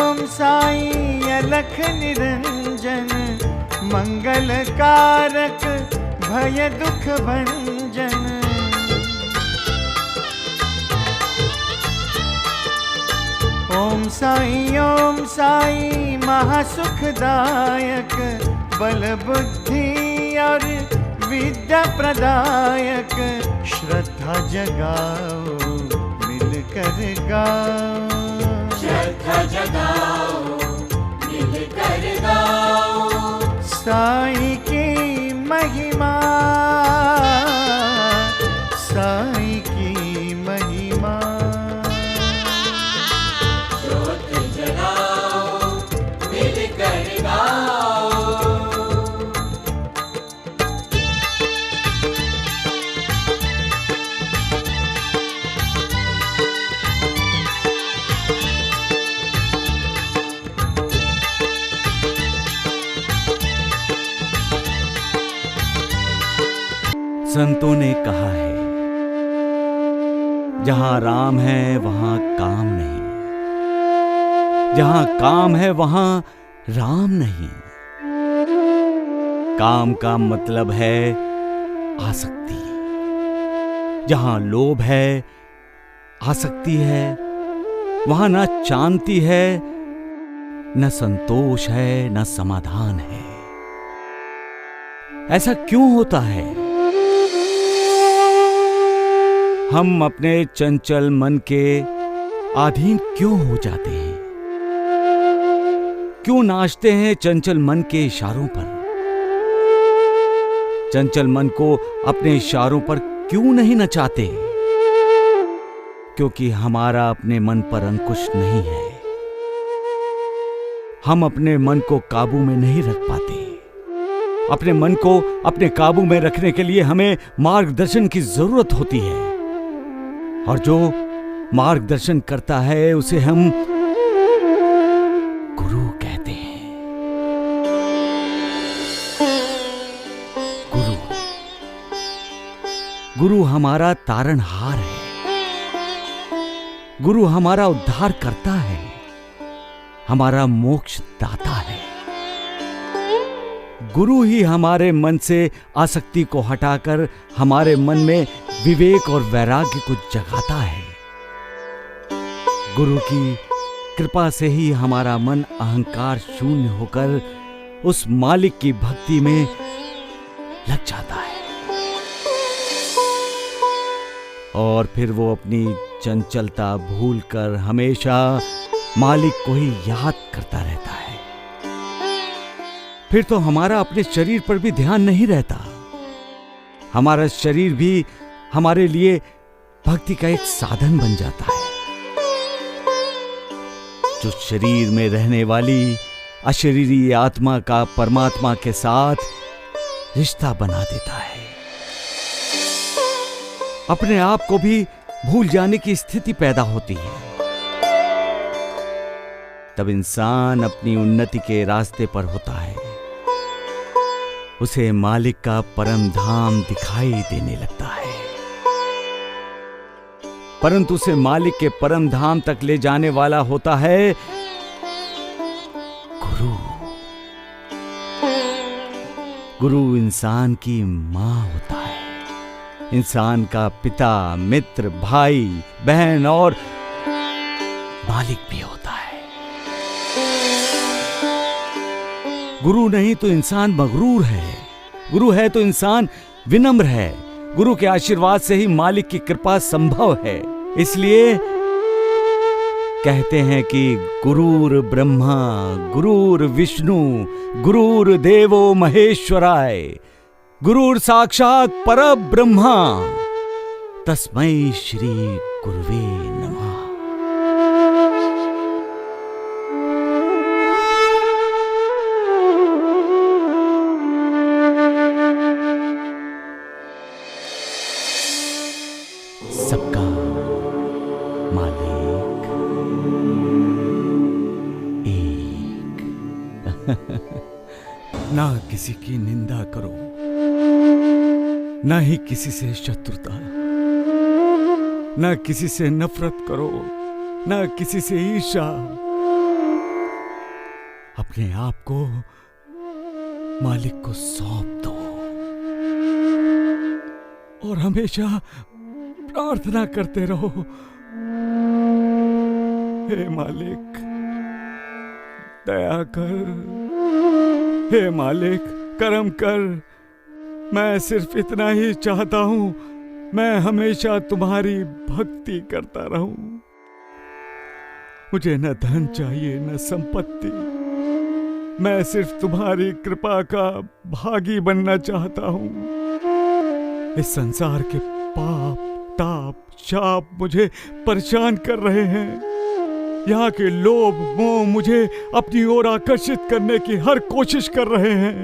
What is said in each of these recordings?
ओम साई अलख निरंजन, मंगल कारक भय दुख भंजन। ओम साई महासुखदायक, बल बुद्धि और विद्या प्रदायक। श्रद्धा जगाओ मिलकर गाओ, श्रद्धा जगाओ मिलकर गाओ। साई की महिमा, साई की महिमा। ज्योत जलाओ मिलकर गाओ। संतों ने कहा है, जहां राम है वहां काम नहीं, जहां काम है वहां राम नहीं। काम का मतलब है आसक्ति। जहां लोभ है, आसक्ति है, वहां न शांति है, न संतोष है, न समाधान है। ऐसा क्यों होता है? हम अपने चंचल मन के अधीन क्यों हो जाते हैं? क्यों नाचते हैं चंचल मन के इशारों पर? चंचल मन को अपने इशारों पर क्यों नहीं नचाते? क्योंकि हमारा अपने मन पर अंकुश नहीं है। हम अपने मन को काबू में नहीं रख पाते। अपने मन को अपने काबू में रखने के लिए हमें मार्गदर्शन की जरूरत होती है, और जो मार्गदर्शन करता है उसे हम गुरु कहते हैं। गुरु हमारा तारणहार है। गुरु हमारा उद्धार करता है, हमारा मोक्ष दाता है। गुरु ही हमारे मन से आसक्ति को हटाकर हमारे मन में विवेक और वैराग्य को जगाता है। गुरु की कृपा से ही हमारा मन अहंकार शून्य होकर उस मालिक की भक्ति में लग जाता है, और फिर वो अपनी चंचलता भूलकर हमेशा मालिक को ही याद करता रहता है। फिर तो हमारा अपने शरीर पर भी ध्यान नहीं रहता। हमारा शरीर भी हमारे लिए भक्ति का एक साधन बन जाता है, जो शरीर में रहने वाली अशरीरी आत्मा का परमात्मा के साथ रिश्ता बना देता है। अपने आप को भी भूल जाने की स्थिति पैदा होती है। तब इंसान अपनी उन्नति के रास्ते पर होता है। उसे मालिक का परम धाम दिखाई देने लगता है, परंतु उसे मालिक के परम धाम तक ले जाने वाला होता है गुरु। गुरु इंसान की मां होता है, इंसान का पिता, मित्र, भाई, बहन और मालिक भी होता है। गुरु नहीं तो इंसान मगरूर है, गुरु है तो इंसान विनम्र है। गुरु के आशीर्वाद से ही मालिक की कृपा संभव है। इसलिए कहते हैं कि गुरुर ब्रह्मा गुरुर विष्णु गुरुर देवो महेश्वराय, गुरुर साक्षात परब्रह्मा, तस्मै श्री गुरुवे नमः। सबका मालिक एक। ना किसी की निंदा करो, ना ही किसी से शत्रुता, ना किसी से नफरत करो, ना किसी से ईर्ष्या। अपने आप को मालिक को सौंप दो और हमेशा प्रार्थना करते रहो, हे मालिक दया कर, हे मालिक करम कर। मैं सिर्फ इतना ही चाहता हूं, मैं हमेशा तुम्हारी भक्ति करता रहूं। मुझे न धन चाहिए न संपत्ति, मैं सिर्फ तुम्हारी कृपा का भागी बनना चाहता हूं। इस संसार के पाप ताप शाप मुझे परेशान कर रहे हैं। यहाँ के लोभ मोह मुझे अपनी ओर आकर्षित करने की हर कोशिश कर रहे हैं।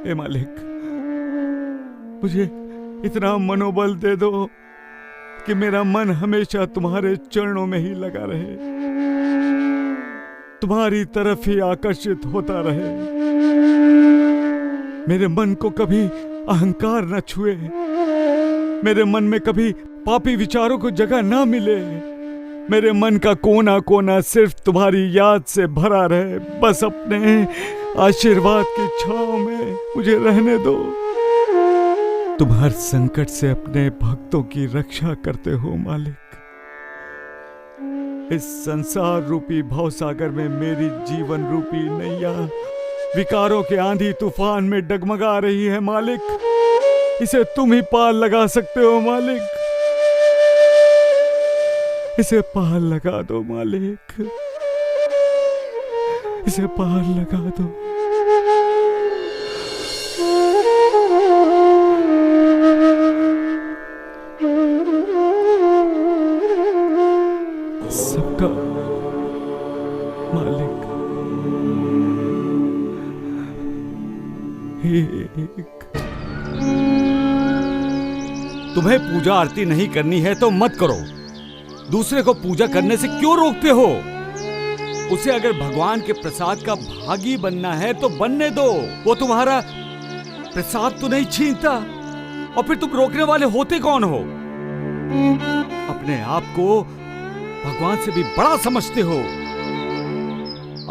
हे मालिक मुझे इतना मनोबल दे दो कि मेरा मन हमेशा तुम्हारे चरणों में ही लगा रहे, तुम्हारी तरफ ही आकर्षित होता रहे। मेरे मन को कभी अहंकार न छुए, मेरे मन में कभी पापी विचारों को जगह ना मिले। मेरे मन का कोना कोना सिर्फ तुम्हारी याद से भरा रहे। बस अपने आशीर्वाद की छांव में मुझे रहने दो। तुम हर संकट से अपने भक्तों की रक्षा करते हो मालिक। इस संसार रूपी भवसागर में मेरी जीवन रूपी नैया विकारों के आंधी तूफान में डगमगा रही है मालिक। इसे तुम ही पार लगा सकते हो मालिक। इसे पार लगा दो मालिक, इसे पार लगा दो। सबका मालिक एक। तुम्हें पूजा आरती नहीं करनी है तो मत करो। दूसरे को पूजा करने से क्यों रोकते हो? उसे अगर भगवान के प्रसाद का भागी बनना है तो बनने दो। वो तुम्हारा प्रसाद तो नहीं छीनता, और फिर तुम रोकने वाले होते कौन हो? अपने आप को भगवान से भी बड़ा समझते हो।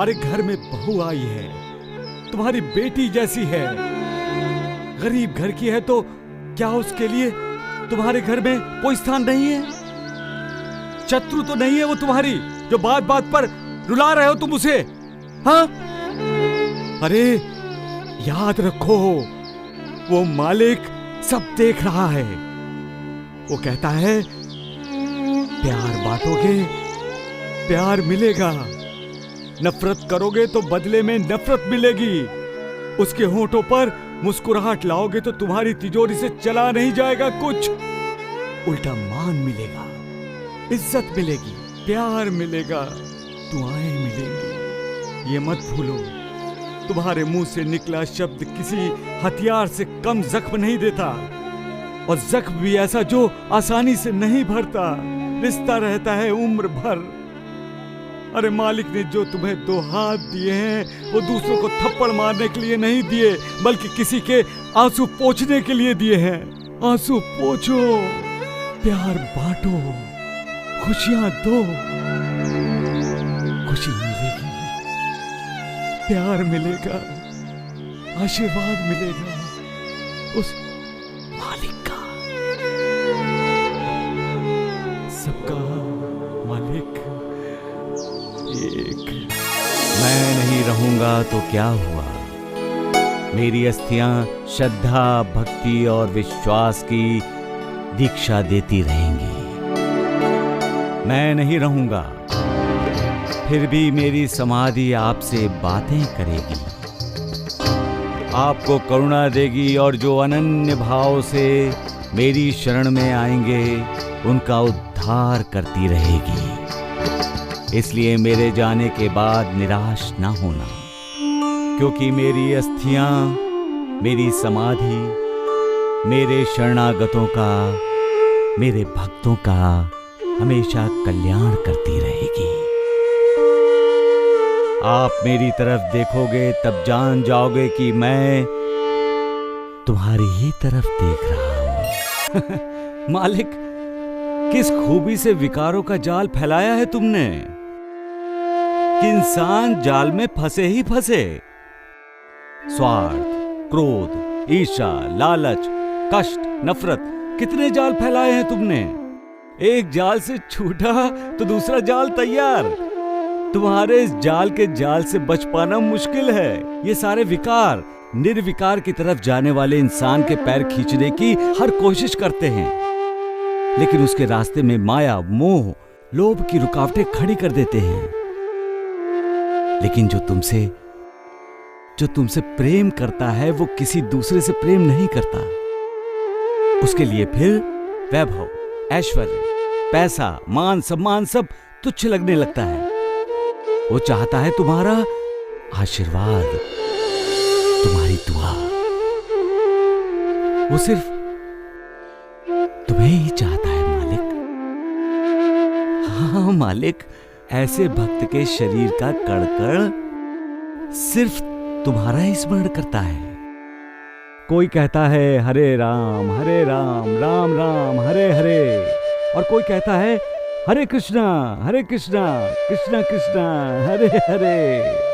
अरे घर में बहू आई है, तुम्हारी बेटी जैसी है, गरीब घर की है, तो क्या उसके लिए तुम्हारे घर में कोई स्थान नहीं है? शत्रु तो नहीं है वो तुम्हारी, जो बात बात पर रुला रहे हो तुम उसे? हाँ, अरे याद रखो, वो मालिक सब देख रहा है। वो कहता है प्यार बांटोगे प्यार मिलेगा, नफरत करोगे तो बदले में नफरत मिलेगी। उसके होंठों पर मुस्कुराहट लाओगे तो तुम्हारी तिजोरी से चला नहीं जाएगा कुछ, उल्टा मान मिलेगा, इज्जत मिलेगी, प्यार मिलेगा, दुआएं मिलेंगी। ये मत भूलो, तुम्हारे मुंह से निकला शब्द किसी हथियार से कम जख्म नहीं देता, और जख्म भी ऐसा जो आसानी से नहीं भरता, रिश्ता रहता है उम्र भर। अरे मालिक ने जो तुम्हें 2 हाथ दिए हैं वो दूसरों को थप्पड़ मारने के लिए नहीं दिए, बल्कि किसी के आंसू पोंछने के लिए दिए हैं। आंसू पोंछो, प्यार बांटो, खुशियां दो। खुशी मिलेगी, प्यार मिलेगा, आशीर्वाद मिलेगा उस मालिक का। सबका मालिक एक। मैं नहीं रहूंगा तो क्या हुआ? मेरी अस्थियां श्रद्धा भक्ति और विश्वास की दीक्षा देती रहेंगी। मैं नहीं रहूंगा, फिर भी मेरी समाधि आपसे बातें करेगी, आपको करुणा देगी, और जो अनन्य भाव से मेरी शरण में आएंगे उनका उद्धार करती रहेगी। इसलिए मेरे जाने के बाद निराश ना होना, क्योंकि मेरी अस्थियां, मेरी समाधि, मेरे शरणागतों का, मेरे भक्तों का हमेशा कल्याण करती रहेगी। आप मेरी तरफ देखोगे तब जान जाओगे कि मैं तुम्हारी ही तरफ देख रहा हूं। मालिक, किस खूबी से विकारों का जाल फैलाया है तुमने। कि इंसान जाल में फंसे ही फंसे। स्वार्थ, क्रोध, ईर्ष्या, लालच, कष्ट, नफरत, कितने जाल फैलाए हैं तुमने। एक जाल से छूटा तो दूसरा जाल तैयार। तुम्हारे इस जाल के जाल से बच पाना मुश्किल है। ये सारे विकार निर्विकार की तरफ जाने वाले इंसान के पैर खींचने की हर कोशिश करते हैं, लेकिन उसके रास्ते में माया, मोह, लोभ की रुकावटें खड़ी कर देते हैं। लेकिन जो तुमसे प्रेम करता है वो किसी दूसरे से प्रेम नहीं करता। उसके लिए फिर वैभव, ऐश्वर्य, पैसा, मान, सम्मान सब तुच्छ लगने लगता है। वो चाहता है तुम्हारा आशीर्वाद, तुम्हारी दुआ। वो सिर्फ तुम्हें ही चाहता है मालिक। हाँ मालिक, ऐसे भक्त के शरीर का कण-कण सिर्फ तुम्हारा ही स्मरण करता है। कोई कहता है हरे राम राम राम हरे हरे, और कोई कहता है हरे कृष्णा कृष्णा कृष्णा हरे हरे।